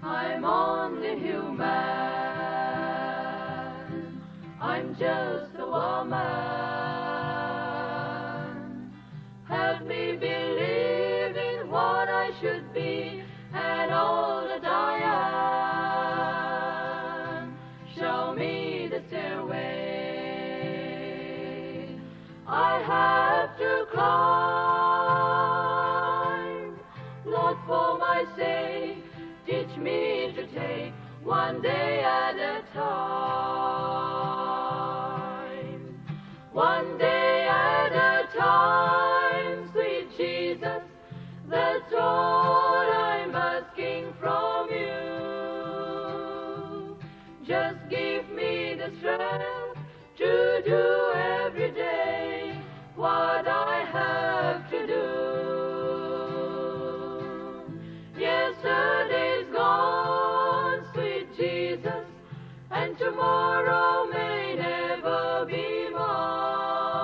I'm only human. I'm just a woman. Help me believe in what I should be and all that I am. Show me the stairway I have to climb. Lord, for my sake, teach me to take one day at a time. One day at a time, sweet Jesus, that's all I'm asking from you. Just give me the strength to do every day what I have to do. Yesterday's gone, sweet Jesus, and tomorrow may never be mine.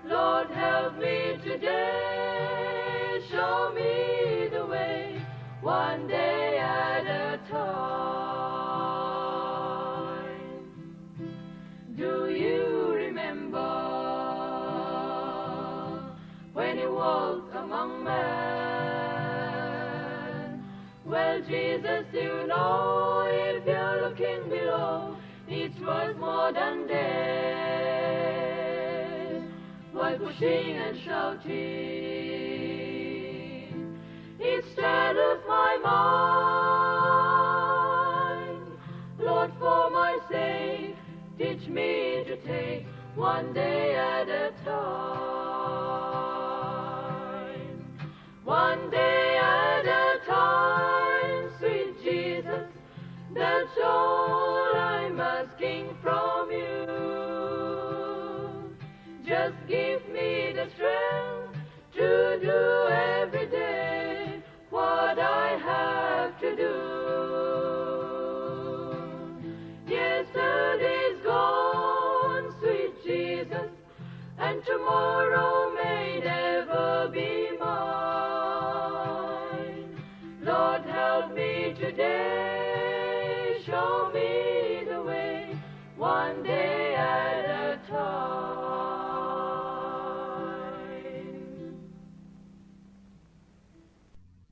Lord, help me today, show me the way, one day at a time. Do you remember when you walked among men? Well, Jesus, you know, if you're looking below, it was more than death. While pushing and shouting, it stirred up my mind. Lord, for my sake, teach me to take one day at a time. One day at a time, sweet Jesus, that's all I'm asking from you. Just give me the strength to do every day what I have to do. Yesterday's gone, sweet Jesus, and tomorrow may never be mine. Lord, help me today, show me the way, one day